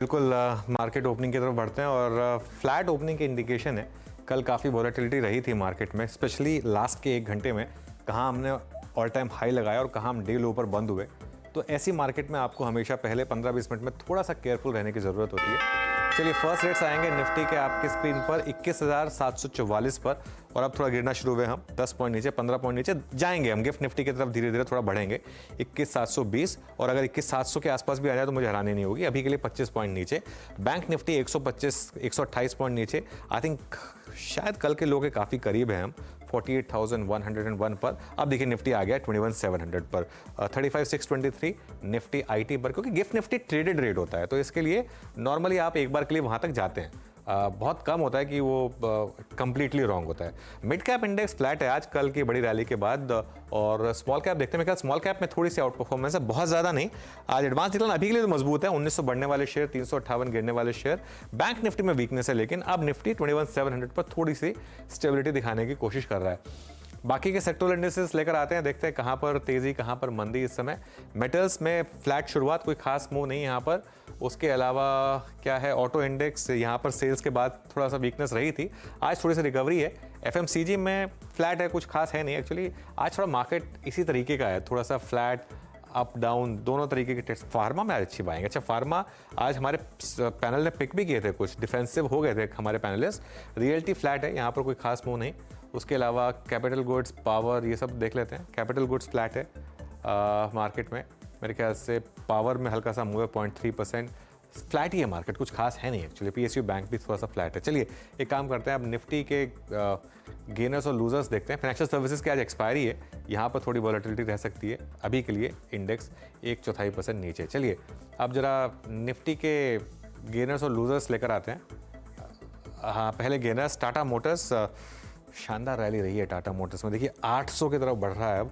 बिल्कुल market opening की तरफ बढ़ते हैं और फ्लैट ओपनिंग की इंडिकेशन है। कल काफ़ी वॉलेटिलिटी रही थी मार्केट में, स्पेशली लास्ट के 1 घंटे में कहाँ हमने ऑल टाइम हाई लगाया और कहाँ हम डे लो पर बंद हुए। तो ऐसी मार्केट में आपको हमेशा पहले 15-20 मिनट में थोड़ा सा केयरफुल रहने की ज़रूरत होती है। चलिए फर्स्ट रेट्स आएंगे निफ्टी के आपकी स्क्रीन पर 21,744 पर, और अब थोड़ा गिरना शुरू हुए हम 10 पॉइंट नीचे, 15 पॉइंट नीचे जाएंगे हम। गिफ्ट निफ्टी की तरफ धीरे धीरे थोड़ा बढ़ेंगे 21,720, और अगर 21,700 के आसपास भी आ जाए तो मुझे हैरानी नहीं होगी। अभी के लिए 25 पॉइंट नीचे। बैंक निफ्टी 128 पॉइंट नीचे। आई थिंक शायद कल के लो के काफ़ी करीब है हम 48,101 पर। अब देखिए निफ्टी आ गया 21,700 पर। 35,623 निफ्टी आईटी पर, क्योंकि गिफ्ट निफ्टी ट्रेडेड रेट होता है तो इसके लिए नॉर्मली आप एक बार के लिए वहाँ तक जाते हैं। बहुत कम होता है कि वो कंप्लीटली रॉन्ग होता है। मिड कैप इंडेक्स फ्लैट है आज कल की बड़ी रैली के बाद, और स्मॉल कैप देखते हैं। मेरे ख्याल स्मॉल कैप में थोड़ी सी आउट परफॉर्मेंस है, बहुत ज़्यादा नहीं। आज एडवांस निकलना अभी के लिए तो मजबूत है, 1900 बढ़ने वाले शेयर, 358 गिरने वाले शेयर। बैंक निफ्टी में वीकनेस है, लेकिन अब निफ्टी 21,700 पर थोड़ी सी स्टेबिलिटी दिखाने की कोशिश कर रहा है। बाकी के सेक्टोरल इंडेक्सेस लेकर आते हैं, देखते हैं कहाँ पर तेजी कहाँ पर मंदी इस समय। मेटल्स में फ्लैट शुरुआत, कोई खास मूव नहीं यहाँ पर। उसके अलावा क्या है, ऑटो इंडेक्स यहाँ पर सेल्स के बाद थोड़ा सा वीकनेस रही थी, आज थोड़ी सी रिकवरी है। एफएमसीजी में फ्लैट है, कुछ खास है नहीं एक्चुअली। आज थोड़ा मार्केट इसी तरीके का है, थोड़ा सा फ्लैट अप डाउन दोनों तरीके के टेस्ट। फार्मा में आज अच्छी बाइंग। अच्छा, फार्मा आज हमारे पैनल ने पिक भी किए थे, कुछ डिफेंसिव हो गए थे हमारे पैनलिस्ट। रियल्टी फ्लैट है, यहाँ पर कोई खास मूव नहीं। उसके अलावा कैपिटल गुड्स, पावर, ये सब देख लेते हैं। कैपिटल गुड्स फ्लैट है मार्केट में, मेरे ख्याल से पावर में हल्का सा मूव है 0.3%। फ्लैट ही है मार्केट, कुछ खास है नहीं एक्चुअली। पीएसयू बैंक भी थोड़ा सा फ्लैट है। चलिए एक काम करते हैं, अब निफ्टी के गेनर्स और लूजर्स देखते हैं। फाइनेंशियल सर्विसेज की आज एक्सपायरी है, यहाँ पर थोड़ी वॉलेटिलिटी रह सकती है। अभी के लिए इंडेक्स 1/4% नीचे। चलिए अब जरा निफ्टी के गेनर्स और लूजर्स लेकर आते हैं। हाँ, पहले गेनर्स टाटा मोटर्स, शानदार रैली रही है टाटा मोटर्स में। देखिए 800 की तरफ बढ़ रहा है अब।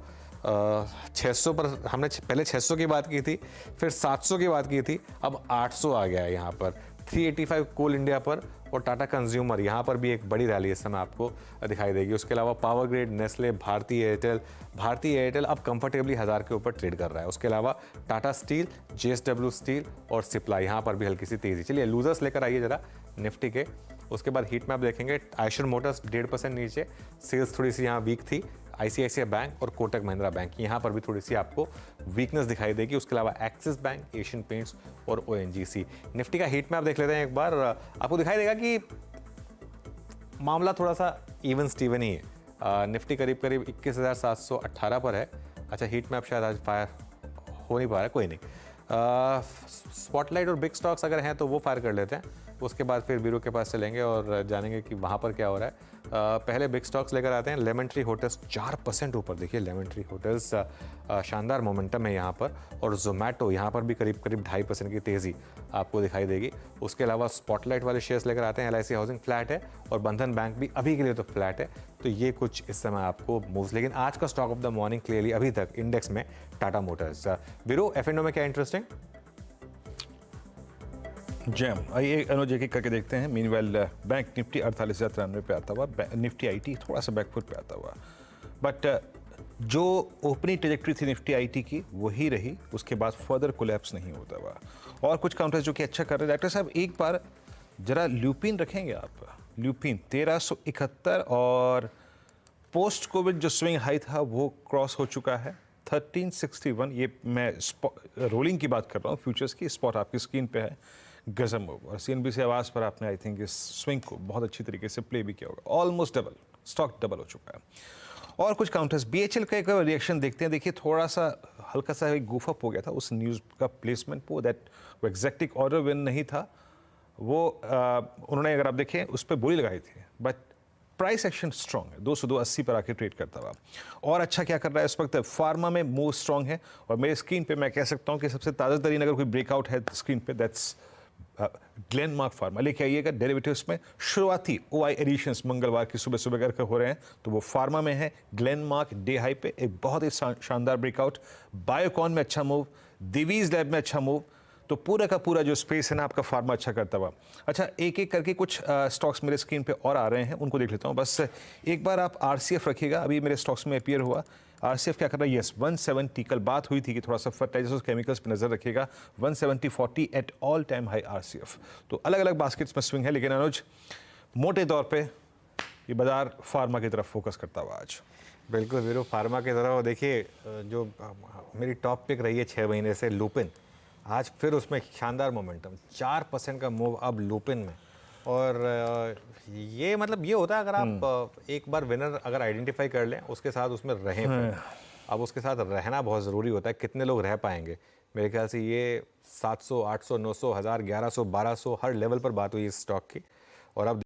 600 पर हमने पहले 600 की बात की थी, फिर 700 की बात की थी, अब 800 आ गया है यहाँ पर। 385 कोल इंडिया पर, और टाटा कंज्यूमर यहाँ पर भी एक बड़ी रैली इस समय आपको दिखाई देगी। उसके अलावा power grid, Nestle, Bharti Airtel अब कंफर्टेबली 1000 के ऊपर ट्रेड कर रहा है। उसके अलावा टाटा स्टील, जेएसडब्ल्यू स्टील और सिप्ला, यहाँ पर भी हल्की सी तेजी। चलिए लूजर्स लेकर आइए जरा निफ्टी के। उसके बाद हीट मैप देखेंगे। आयशर मोटर्स 1.5% नीचे, सेल्स थोड़ी सी यहाँ वीक थी। आईसीआईसीआई बैंक और कोटक महिंद्रा बैंक, यहाँ पर भी थोड़ी सी आपको वीकनेस दिखाई देगी। उसके अलावा एक्सिस बैंक, एशियन पेंट्स और ओएनजीसी। निफ्टी का हीट मैप देख लेते हैं एक बार, आपको दिखाई देगा कि मामला थोड़ा सा इवन स्टीवन ही है। निफ्टी करीब करीब 21,718 पर है। अच्छा, हीट मैप शायद आज फायर हो नहीं पा रहा है, कोई नहीं। स्पॉटलाइट और बिग स्टॉक्स अगर हैं तो वो फायर कर लेते हैं। उसके बाद फिर बीरू के पास चलेंगे और जानेंगे कि वहाँ पर क्या हो रहा है। पहले बिग स्टॉक्स लेकर आते हैं। लेमन ट्री होटल्स 4% ऊपर, देखिए लेमन ट्री होटल्स शानदार मोमेंटम है यहाँ पर। और जोमेटो यहाँ पर भी करीब करीब 2.5% की तेज़ी आपको दिखाई देगी। उसके अलावा स्पॉटलाइट वाले शेयर्स लेकर आते हैं। एलआईसी हाउसिंग फ्लैट है, और बंधन बैंक भी अभी के लिए तो फ्लैट है। तो ये कुछ इस समय आपको मूव्स। लेकिन आज का stock of the morning clearly अभी तक इंडेक्स में टाटा मोटर्स। बीरू, एफ&ओ में क्या इंटरेस्टिंग? जैम आइए अनुज एक करके देखते हैं। मीनवेल बैंक निफ्टी 48,93 पे आता हुआ, निफ्टी आईटी थोड़ा सा बैकफुट पे आता हुआ, बट जो ओपनिंग ट्रेजेक्ट्री थी निफ्टी आईटी की वही रही। उसके बाद फर्दर कोलैप्स नहीं होता हुआ, और कुछ काउंटर्स जो कि अच्छा कर रहे हैं। डॉक्टर साहब एक बार जरा ल्यूपिन रखेंगे आप। ल्यूपिन 1371, और पोस्ट कोविड जो स्विंग हाई था वो क्रॉस हो चुका है 1361। ये मैं रोलिंग की बात कर रहा हूँ, फ्यूचर्स की। स्पॉट आपकी स्क्रीन पे है, गजब मूव। और सीएनबीसी आवाज़ पर आपने आई थिंक इस स्विंग को बहुत अच्छी तरीके से प्ले भी किया होगा। ऑलमोस्ट डबल, स्टॉक डबल हो चुका है। और कुछ काउंटर्स, बीएचएल का एक रिएक्शन देखते हैं। देखिए थोड़ा सा हल्का सा एक गूफ अप हो गया था उस न्यूज़ का प्लेसमेंट वो, दैट वो एग्जैक्टिक ऑर्डर विन नहीं था वो। उन्होंने अगर आप देखें उस पर बोली लगाई थी, बट प्राइस एक्शन स्ट्रॉन्ग है, 280 पर आके ट्रेड करता हुआ। और अच्छा क्या कर रहा है इस वक्त, फार्मा में मूव स्ट्रॉन्ग है। और मेरे स्क्रीन पे मैं कह सकता हूँ कि सबसे ताज़ा तरीन अगर कोई ब्रेकआउट है स्क्रीन पे, दैट्स ग्लेनमार्क फार्मा। लेके आइएगा डेरिवेटिव्स में शुरुआती ओआई एडिशंस मंगलवार की सुबह सुबह करके हो रहे हैं, तो वो फार्मा में है। ग्लेनमार्क डे हाई पे एक बहुत ही शानदार ब्रेकआउट। बायोकॉन में अच्छा मूव, दिवीज लैब में अच्छा मूव। तो पूरा का पूरा जो स्पेस है ना आपका फार्मा अच्छा करता हुआ। अच्छा, एक एक करके कुछ स्टॉक्स मेरे स्क्रीन पे और आ रहे हैं, उनको देख लेता हूँ। बस एक बार आप आरसीएफ रखिएगा, अभी मेरे स्टॉक्स में अपीयर हुआ। आरसीएफ क्या कर रहा है? यस 170, कल बात हुई थी कि थोड़ा सा फर्टिलाइजर्स और केमिकल्स पे नजर रखेगा। 170.40 at all time high RCF. तो अलग अलग बास्केट्स में स्विंग है, लेकिन अनुज मोटे तौर पे ये बाजार फार्मा की तरफ फोकस करता हुआ आज। बिल्कुल वीरो, फार्मा की तरफ। देखिए जो मेरी टॉप पिक रही है 6 महीने से, लुपिन, आज फिर उसमें शानदार मोमेंटम, 4% का मूव अब लुपिन में। और ये मतलब ये होता है अगर आप एक बार विनर अगर आइडेंटिफाई कर लें, उसके साथ उसमें रहें फिर। अब उसके साथ रहना बहुत ज़रूरी होता है। कितने लोग रह पाएंगे? मेरे ख्याल से ये 700, 800, 900, 1000, 1100, 1200 हर लेवल पर बात हुई इस स्टॉक की। और अब